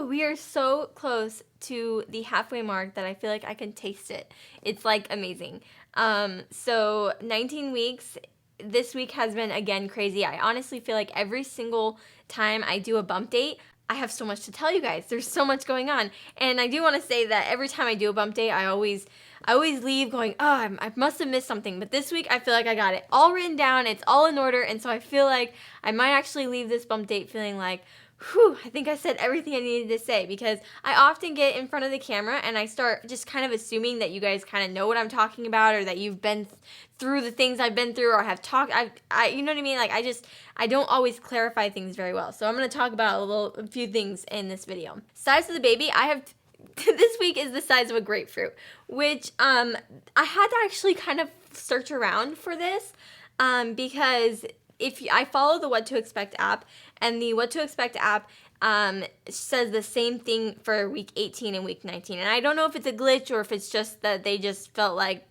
Whew, we are so close to the halfway mark that I feel like I can taste it. It's like amazing. So 19 weeks. This week has been again crazy. I honestly feel like every single time I do a bump date, I have so much to tell you guys. There's so much going on. And I do want to say that every time I do a bump date, I always leave going, oh, I must have missed something. But this week, I feel like I got it all written down. It's all in order. And so I feel like I might actually leave this bump date feeling like, whew, I think I said everything I needed to say, because I often get in front of the camera and I start just kind of assuming that you guys kind of know what I'm talking about, or that you've been through the things I've been through, or have talked, you know what I mean? Like I don't always clarify things very well. So I'm going to talk about a few things in this video. Size of the baby, I have this week is the size of a grapefruit, which I had to actually kind of search around for this because if I follow the What to Expect app, and the What to Expect app says the same thing for week 18 and week 19. And I don't know if it's a glitch or if it's just that they just felt like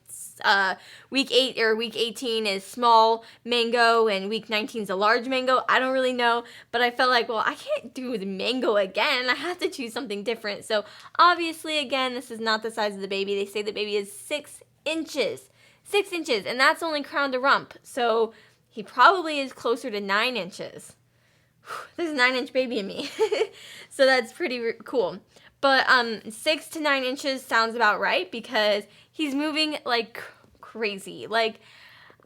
week 8 or week 18 is small mango and week 19 is a large mango. I don't really know, but I felt like, well, I can't do the mango again. I have to choose something different. So obviously, again, this is not the size of the baby. They say the baby is 6 inches. 6 inches, and that's only crown to rump. So he probably is closer to 9 inches. There's a 9-inch baby in me. So that's pretty cool. But 6 to 9 inches sounds about right, because he's moving like crazy. Like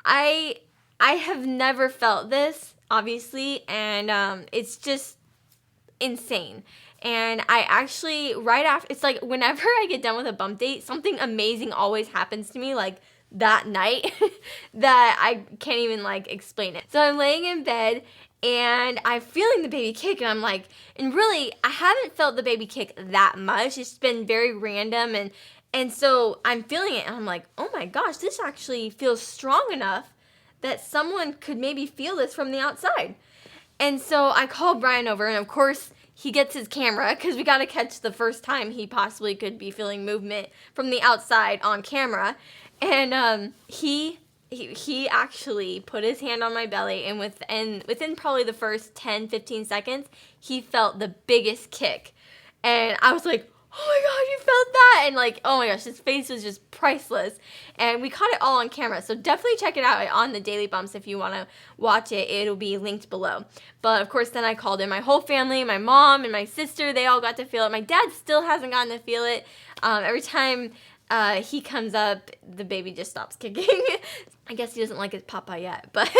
I have never felt this, obviously, and it's just insane. And I actually, right after, it's like whenever I get done with a bump date, something amazing always happens to me, like that night, that I can't even like explain it. So I'm laying in bed and I'm feeling the baby kick, and I'm like, and really, I haven't felt the baby kick that much. It's been very random, and so I'm feeling it, and I'm like, oh my gosh, this actually feels strong enough that someone could maybe feel this from the outside. And so I called Bryan over, and of course, he gets his camera, because we got to catch the first time he possibly could be feeling movement from the outside on camera. And he actually put his hand on my belly, and within probably the first 10-15 seconds, he felt the biggest kick. And I was like, oh my god, you felt that? And like, oh my gosh, his face was just priceless. And we caught it all on camera, so definitely check it out on the Daily Bumps if you want to watch it. It'll be linked below. But of course, then I called in my whole family, my mom and my sister. They all got to feel it. My dad still hasn't gotten to feel it. Every time he comes up, the baby just stops kicking. I guess he doesn't like his papa yet, but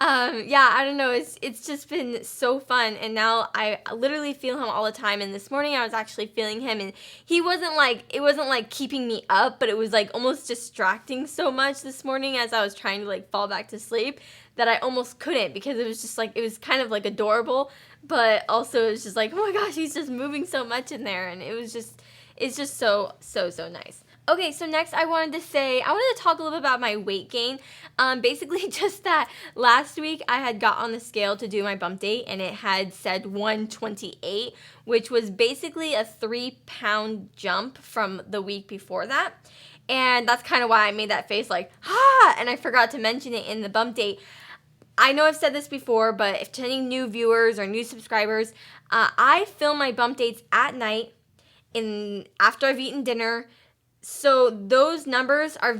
yeah, I don't know. It's just been so fun, and now I literally feel him all the time. And this morning I was actually feeling him, and it wasn't like keeping me up, but it was like almost distracting so much this morning as I was trying to like fall back to sleep, that I almost couldn't, because it was just like, it was kind of like adorable, but also it was just like, oh my gosh, he's just moving so much in there, and it's just so nice. Okay, so next I wanted to talk a little bit about my weight gain. Basically just that last week I had got on the scale to do my bump date, and it had said 128, which was basically a 3-pound jump from the week before that. And that's kind of why I made that face like, and I forgot to mention it in the bump date. I know I've said this before, but if to any new viewers or new subscribers, I film my bump dates at night after I've eaten dinner. So those numbers are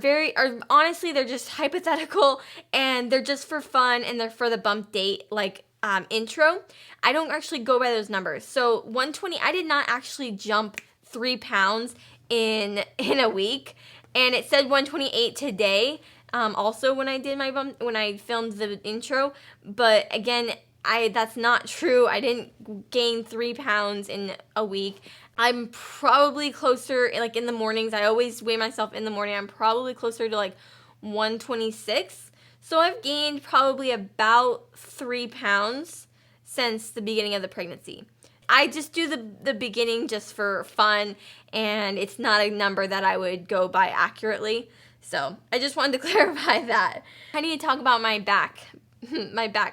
honestly, they're just hypothetical, and they're just for fun, and they're for the bump date like intro. I don't actually go by those numbers. So 120, I did not actually jump 3 pounds in a week, and it said 128 today. Also when I did when I filmed the intro, but again, that's not true. I didn't gain 3 pounds in a week. I'm probably closer, like in the mornings, I always weigh myself in the morning. I'm probably closer to like 126. So I've gained probably about 3 pounds since the beginning of the pregnancy. I just do the beginning just for fun, and it's not a number that I would go by accurately. So I just wanted to clarify that. I need to talk about my back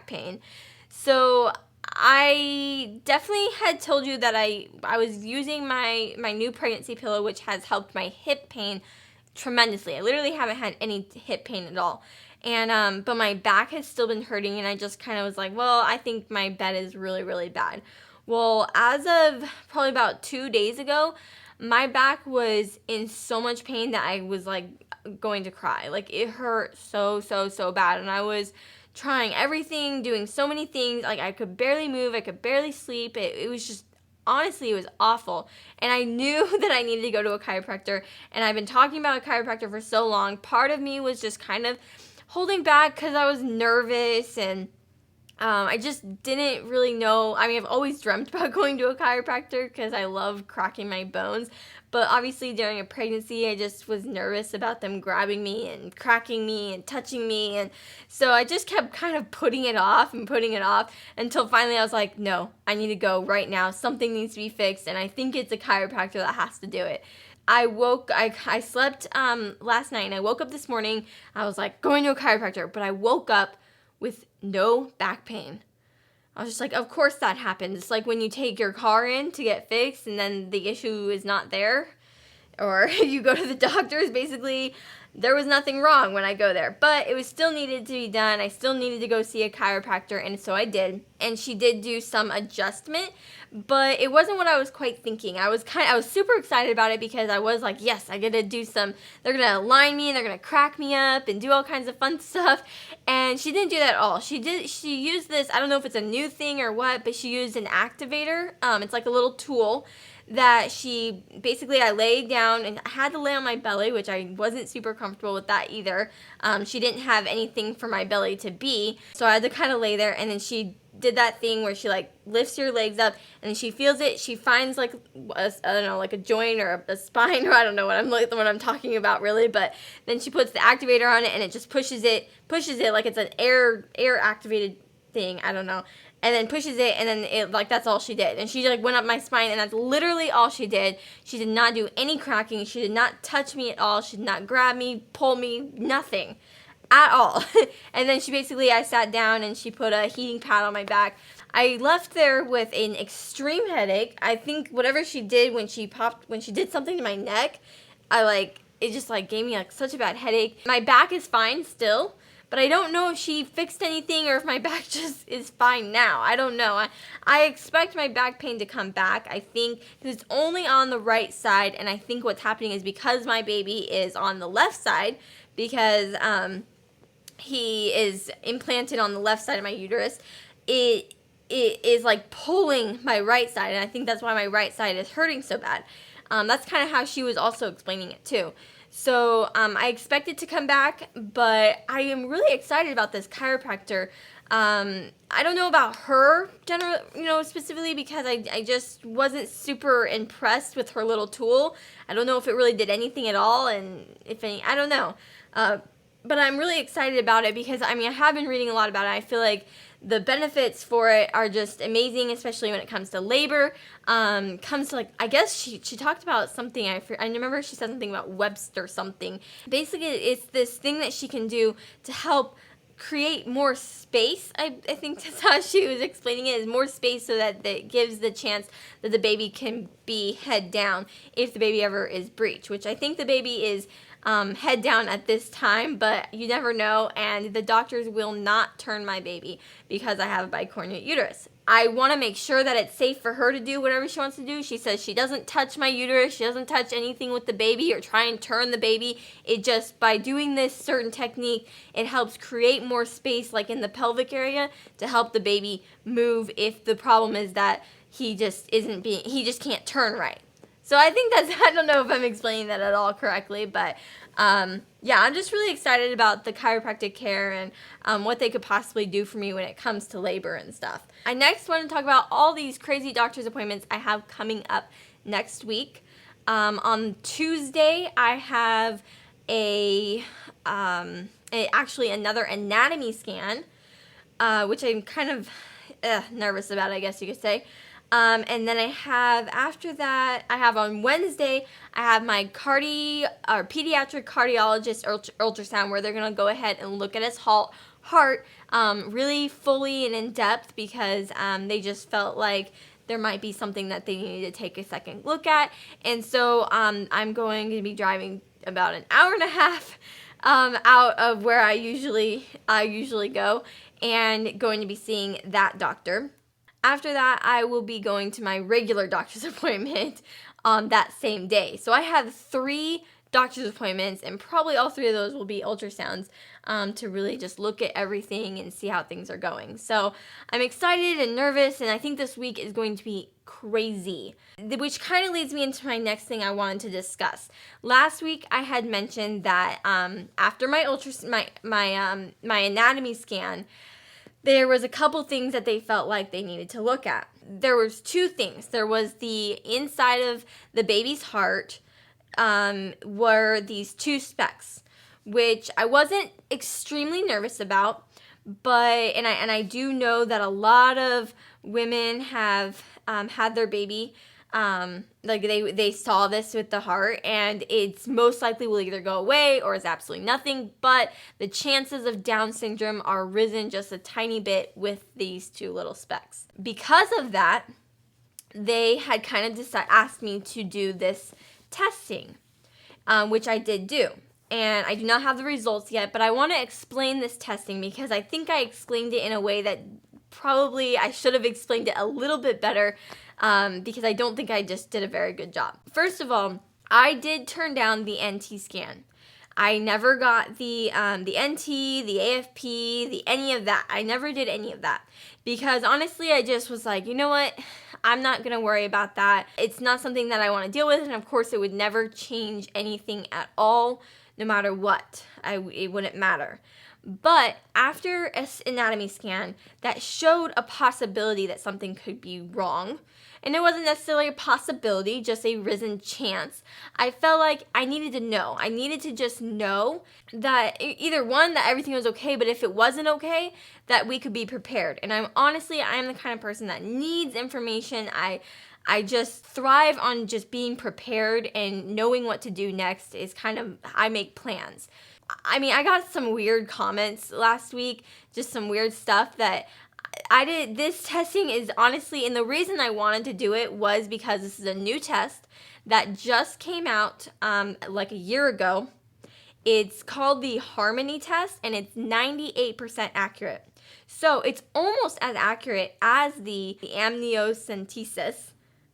pain. So I definitely had told you that I was using my new pregnancy pillow, which has helped my hip pain tremendously. I literally haven't had any hip pain at all. And but my back has still been hurting, and I just kind of was like, well, I think my bed is really, really bad. Well, as of probably about 2 days ago, my back was in so much pain that I was like going to cry. Like it hurt so, so, so bad. And I was trying everything, doing so many things. Like I could barely move, I could barely sleep. It was just, honestly, it was awful. And I knew that I needed to go to a chiropractor. And I've been talking about a chiropractor for so long. Part of me was just kind of holding back because I was nervous and I just didn't really know. I mean, I've always dreamt about going to a chiropractor because I love cracking my bones. But obviously during a pregnancy, I just was nervous about them grabbing me and cracking me and touching me. And so I just kept kind of putting it off and putting it off until finally I was like, no, I need to go right now. Something needs to be fixed. And I think it's a chiropractor that has to do it. I slept last night and I woke up this morning. I was like going to a chiropractor, but I woke up with no back pain. I was just like, of course that happens. It's like when you take your car in to get fixed and then the issue is not there. Or you go to the doctors, basically, there was nothing wrong when I go there. But it was still needed to be done. I still needed to go see a chiropractor, and so I did. And she did do some adjustment, but it wasn't what I was quite thinking. I was super excited about it because I was like, yes, I get to do some, they're going to align me and they're going to crack me up and do all kinds of fun stuff. And she didn't do that at all. She used this, I don't know if it's a new thing or what, but she used an activator. It's like a little tool that I laid down and I had to lay on my belly, which I wasn't super comfortable with that either. She didn't have anything for my belly to be, so I had to kind of lay there, and then she did that thing where she like lifts your legs up and then she feels it. She finds like I don't know, like a joint or a spine, or I don't know what I'm talking about really, but then she puts the activator on it and it just pushes it like it's an air activated thing, I don't know. And then pushes it, and then it like that's all she did. And she like went up my spine, and that's literally all she did. She did not do any cracking. She did not touch me at all. She did not grab me, pull me, nothing at all. And then I sat down and she put a heating pad on my back. I left there with an extreme headache. I think whatever she did when she did something to my neck, it just like gave me like such a bad headache. My back is fine still. But I don't know if she fixed anything or if my back just is fine now. I don't know. I expect my back pain to come back. I think it's only on the right side. And I think what's happening is because my baby is on the left side, because he is implanted on the left side of my uterus, it is like pulling my right side. And I think that's why my right side is hurting so bad. That's kind of how she was also explaining it too. So I expect it to come back, but I am really excited about this chiropractor. I don't know about her specifically because I just wasn't super impressed with her little tool. I don't know if it really did anything at all, and if any, I don't know. But I'm really excited about it because, I have been reading a lot about it. I feel like the benefits for it are just amazing, especially when it comes to labor. Comes to like, I guess she talked about something, I remember she said something about Webster something. Basically, it's this thing that she can do to help create more space. I think that's how she was explaining it, is more space so that it gives the chance that the baby can be head down if the baby ever is breech, which I think the baby is head down at this time, but you never know, and the doctors will not turn my baby because I have a bicornuate uterus. I want to make sure that it's safe for her to do whatever she wants to do. She says she doesn't touch my uterus, she doesn't touch anything with the baby or try and turn the baby. It just, by doing this certain technique, it helps create more space like in the pelvic area to help the baby move if the problem is that he just can't turn right. So I think I don't know if I'm explaining that at all correctly, but yeah, I'm just really excited about the chiropractic care and what they could possibly do for me when it comes to labor and stuff. I next want to talk about all these crazy doctor's appointments I have coming up next week. On Tuesday, I have actually another anatomy scan, which I'm kind of nervous about, I guess you could say. And then after that, I have on Wednesday, I have my pediatric cardiologist ultrasound where they're going to go ahead and look at his heart really fully and in depth because they just felt like there might be something that they needed to take a second look at. And so I'm going to be driving about an hour and a half out of where I usually go and going to be seeing that doctor. After that, I will be going to my regular doctor's appointment on that same day. So I have 3 doctor's appointments, and probably all 3 of those will be ultrasounds to really just look at everything and see how things are going. So I'm excited and nervous, and I think this week is going to be crazy, which kind of leads me into my next thing I wanted to discuss. Last week I had mentioned that after my my anatomy scan, there was a couple things that they felt like they needed to look at. There was 2 things. There was the inside of the baby's heart, were these 2 specks, which I wasn't extremely nervous about, but and I do know that a lot of women have had their baby, like they saw this with the heart, and it's most likely will either go away or is absolutely nothing, but the chances of Down syndrome are risen just a tiny bit with these 2 little specks. Because of that, they had kind of asked me to do this testing, which I did do. And I do not have the results yet, but I want to explain this testing because I think I explained it in a way that probably I should have explained it a little bit better, because I don't think I just did a very good job. First of all, I did turn down the NT scan. I never got the NT, the AFP, the any of that. I never did any of that because honestly, I just was like, you know what? I'm not going to worry about that. It's not something that I want to deal with, and of course, it would never change anything at all, no matter what. It wouldn't matter. But after an anatomy scan that showed a possibility that something could be wrong, and it wasn't necessarily a possibility, just a risen chance, I felt like I needed to know. I needed to just know that either one, that everything was okay, but if it wasn't okay, that we could be prepared. And I am the kind of person that needs information. I just thrive on just being prepared, and knowing what to do next is kind of, I make plans. I mean, I got some weird comments last week, just some weird stuff that I did. This testing is honestly, and the reason I wanted to do it was because this is a new test that just came out like a year ago. It's called the Harmony test, and it's 98% accurate. So it's almost as accurate as the amniocentesis.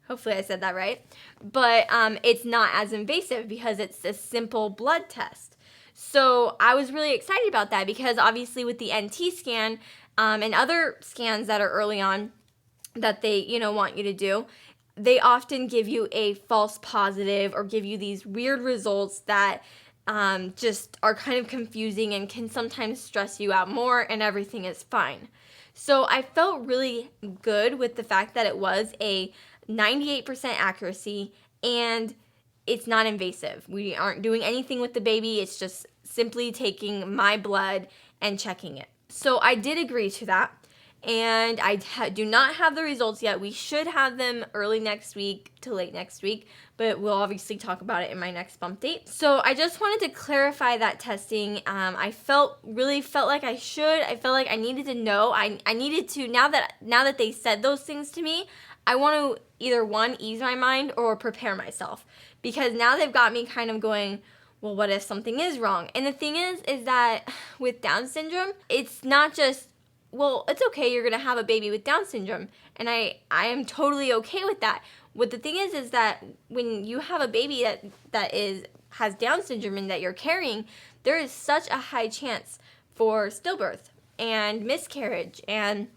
Hopefully I said that right. But it's not as invasive because it's a simple blood test. So I was really excited about that because obviously with the NT scan and other scans that are early on that they, want you to do, they often give you a false positive or give you these weird results that just are kind of confusing and can sometimes stress you out more, and everything is fine. So I felt really good with the fact that it was a 98% accuracy and it's not invasive. We aren't doing anything with the baby. It's just simply taking my blood and checking it. So I did agree to that. And I do not have the results yet. We should have them early next week to late next week, but we'll obviously talk about it in my next bump date. So I just wanted to clarify that testing. I really felt like I should. I felt like I needed to know. I needed to, now that they said those things to me, I want to either one, ease my mind or prepare myself. Because now they've got me kind of going, well, what if something is wrong? And the thing is that with Down syndrome, it's not just, well, it's okay, you're going to have a baby with Down syndrome. And I am totally okay with that. What the thing is that when you have a baby that has Down syndrome and that you're carrying, there is such a high chance for stillbirth and miscarriage. And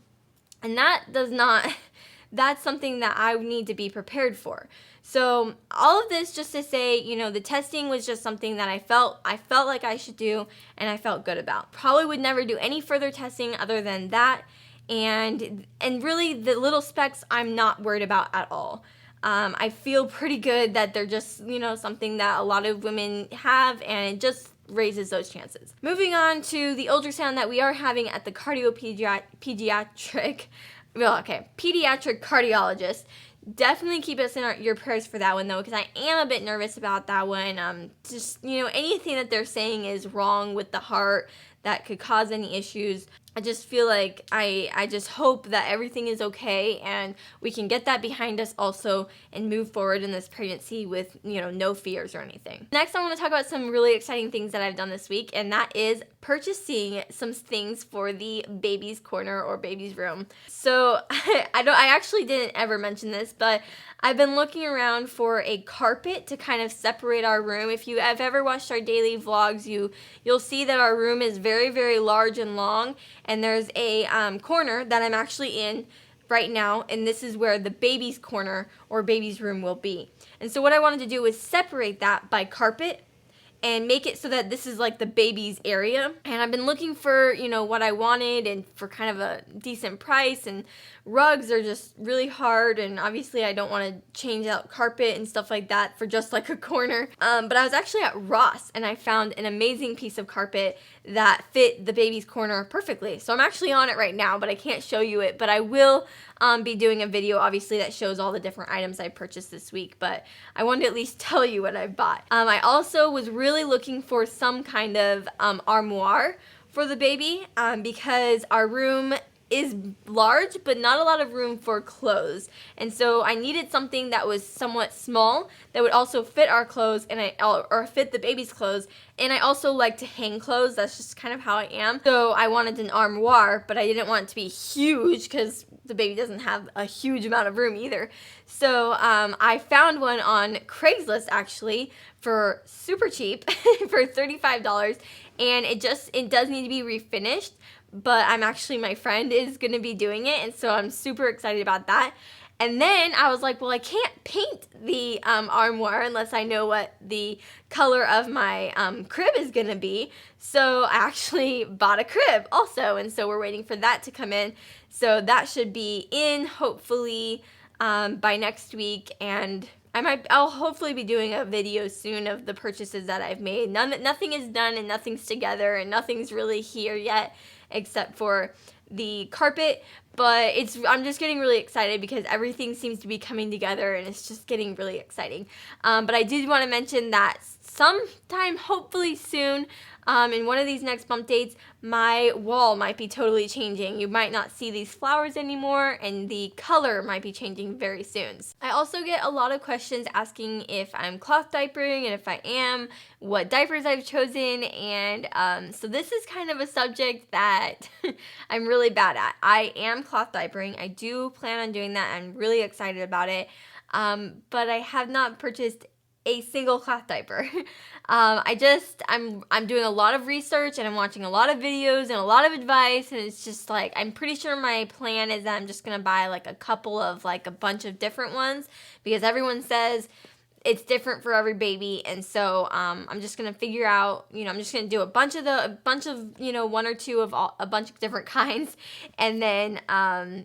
that does not, that's something that I need to be prepared for. So all of this just to say, the testing was just something that I felt like I should do and I felt good about. Probably would never do any further testing other than that. And really the little specks I'm not worried about at all. I feel pretty good that they're just, something that a lot of women have, and it just raises those chances. Moving on to the ultrasound that we are having at the pediatric cardiologist. Definitely keep us in your prayers for that one, though, because I am a bit nervous about that one. Just, anything that they're saying is wrong with the heart that could cause any issues. I just feel like I just hope that everything is okay and we can get that behind us also and move forward in this pregnancy with, no fears or anything. Next, I want to talk about some really exciting things that I've done this week, and that is purchasing some things for the baby's corner or baby's room. So I actually didn't ever mention this, but I've been looking around for a carpet to kind of separate our room. If you have ever watched our daily vlogs, you'll see that our room is very, very large and long, and there's a corner that I'm actually in right now, and this is where the baby's corner or baby's room will be. And so what I wanted to do was separate that by carpet and make it so that this is like the baby's area. And I've been looking for, what I wanted and for kind of a decent price, and rugs are just really hard, and obviously I don't want to change out carpet and stuff like that for just like a corner. But I was actually at Ross and I found an amazing piece of carpet that fit the baby's corner perfectly. So I'm actually on it right now, but I can't show you it, but I will be doing a video obviously that shows all the different items I purchased this week, but I wanted to at least tell you what I bought. I also was really looking for some kind of armoire for the baby because our room is large, but not a lot of room for clothes. And so I needed something that was somewhat small that would also fit our clothes or fit the baby's clothes. And I also like to hang clothes. That's just kind of how I am. So I wanted an armoire, but I didn't want it to be huge because the baby doesn't have a huge amount of room either. So I found one on Craigslist actually for super cheap for $35. And it does need to be refinished, but my friend is going to be doing it, and so I'm super excited about that. And then I was like, well, I can't paint the armoire unless I know what the color of my crib is going to be. So I actually bought a crib also, and so we're waiting for that to come in. So that should be in hopefully by next week, and I'll hopefully be doing a video soon of the purchases that I've made. Nothing is done and nothing's together and nothing's really here yet except for the carpet, but I'm just getting really excited because everything seems to be coming together and it's just getting really exciting. But I did want to mention that sometime, hopefully soon, in one of these next bump dates, my wall might be totally changing. You might not see these flowers anymore, and the color might be changing very soon. I also get a lot of questions asking if I'm cloth diapering, and if I am, what diapers I've chosen, and so this is kind of a subject that I'm really bad at. I am cloth diapering. I do plan on doing that. I'm really excited about it, but I have not purchased a single cloth diaper. I'm doing a lot of research and I'm watching a lot of videos and a lot of advice, and it's just like, I'm pretty sure my plan is that I'm just gonna buy like a couple of like a bunch of different ones because everyone says it's different for every baby, and so I'm just gonna figure out, I'm just gonna do a bunch of one or two of a bunch of different kinds, and then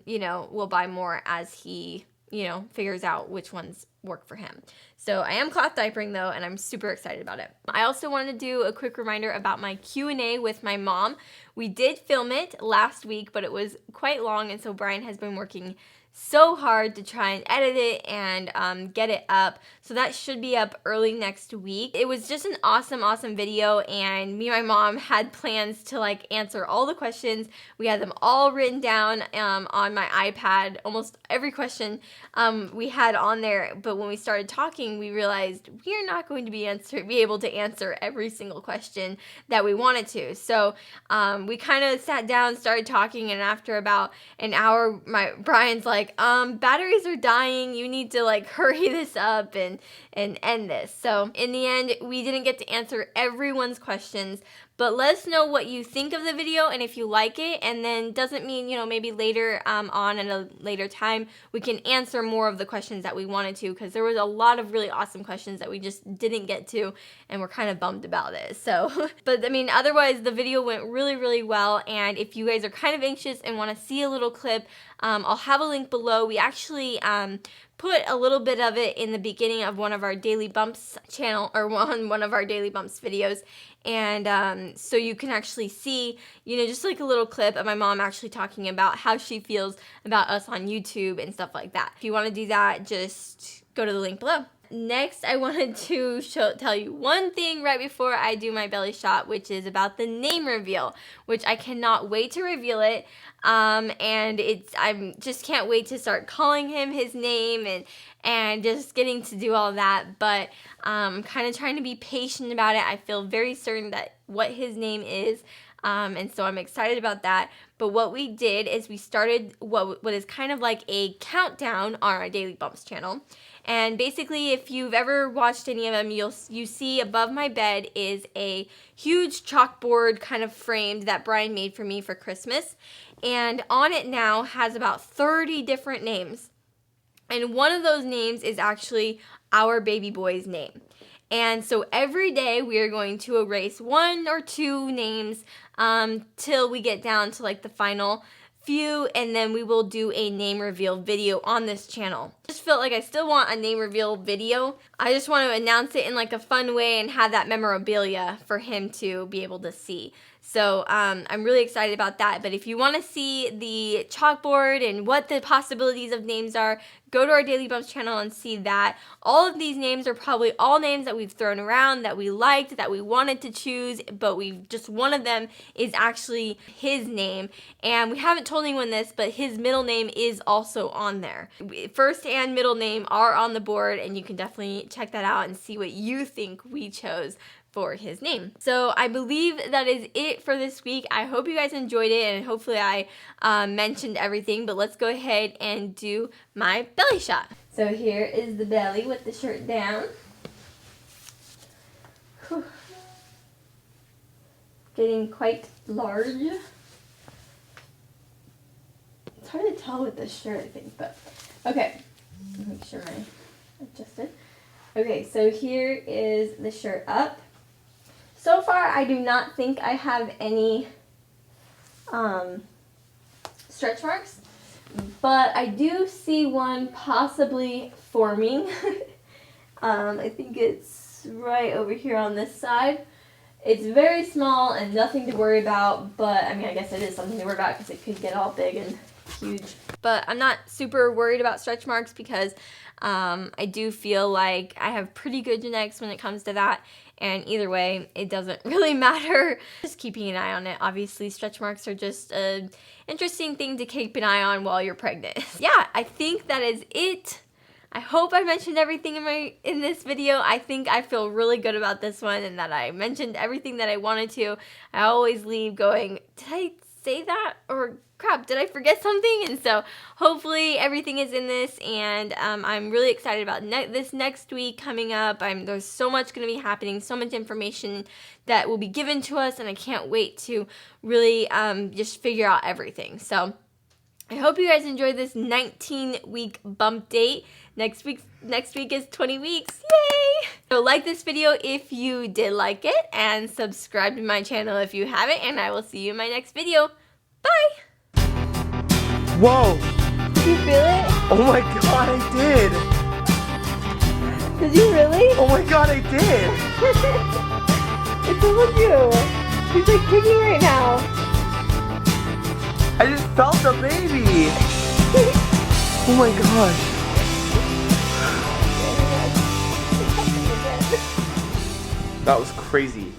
we'll buy more as he figures out which ones work for him. So I am cloth diapering though, and I'm super excited about it. I also wanted to do a quick reminder about my Q&A with my mom. We did film it last week, but it was quite long, and so Bryan has been working so hard to try and edit it and get it up. So that should be up early next week. It was just an awesome video, and me and my mom had plans to like answer all the questions. We had them all written down on my iPad, almost every question we had on there. But when we started talking, we realized we are not going to be able to answer every single question that we wanted to. So we kind of sat down, started talking, and after about an hour, Bryan's like, batteries are dying, you need to like hurry this up and end this. So in the end, we didn't get to answer everyone's questions, but let us know what you think of the video and if you like it, and then doesn't mean, maybe later on at a later time, we can answer more of the questions that we wanted to, because there was a lot of really awesome questions that we just didn't get to, and we're kind of bummed about it. So, but I mean, otherwise the video went really well, and if you guys are kind of anxious and want to see a little clip, I'll have a link below. We actually put a little bit of it in the beginning of one of our Daily Bumps channel, or one of our Daily Bumps videos, and so you can actually see, just like a little clip of my mom actually talking about how she feels about us on YouTube and stuff like that. If you want to do that, just go to the link below. Next, I wanted to tell you one thing right before I do my belly shot, which is about the name reveal, which I cannot wait to reveal it. And I just can't wait to start calling him his name and just getting to do all that. But I'm kind of trying to be patient about it. I feel very certain that what his name is. And so I'm excited about that. But what we did is we started what is kind of like a countdown on our Daily Bumps channel. And basically, if you've ever watched any of them, you see above my bed is a huge chalkboard kind of framed that Bryan made for me for Christmas. And on it now has about 30 different names. And one of those names is actually our baby boy's name. And so every day we are going to erase 1 or 2 names till we get down to like the final few, and then we will do a name reveal video on this channel. I just felt like I still want a name reveal video. I just want to announce it in like a fun way and have that memorabilia for him to be able to see. So I'm really excited about that. But if you want to see the chalkboard and what the possibilities of names are, go to our Daily Bumps channel and see that. All of these names are probably all names that we've thrown around, that we liked, that we wanted to choose, but one of them is actually his name. And we haven't told anyone this, but his middle name is also on there. First and middle name are on the board, and you can definitely check that out and see what you think we chose for his name. So I believe that is it for this week. I hope you guys enjoyed it, and hopefully I mentioned everything, but let's go ahead and do my belly shot. So here is the belly with the shirt down. Whew. Getting quite large. It's hard to tell with this shirt, I think, but okay. Make sure I adjusted. Okay, so here is the shirt up. So far, I do not think I have any stretch marks, but I do see one possibly forming. I think it's right over here on this side. It's very small and nothing to worry about, but I mean, I guess it is something to worry about because it could get all big and huge. But I'm not super worried about stretch marks because I do feel like I have pretty good genetics when it comes to that. And either way, it doesn't really matter. Just keeping an eye on it. Obviously, stretch marks are just an interesting thing to keep an eye on while you're pregnant. Yeah, I think that is it. I hope I mentioned everything in this video. I think I feel really good about this one and that I mentioned everything that I wanted to. I always leave going, did I say that? Or crap, did I forget something? And so hopefully everything is in this, and I'm really excited about this next week coming up. There's so much going to be happening, so much information that will be given to us, and I can't wait to really just figure out everything. So I hope you guys enjoyed this 19-week bump date. Next week is 20 weeks. Yay! So like this video if you did like it, and subscribe to my channel if you haven't, and I will see you in my next video. Bye! Whoa! Did you feel it? Oh my god, I did! Did you really? Oh my god, I did! I told you! He's like kicking right now. I just felt the baby! Oh my gosh. That was crazy.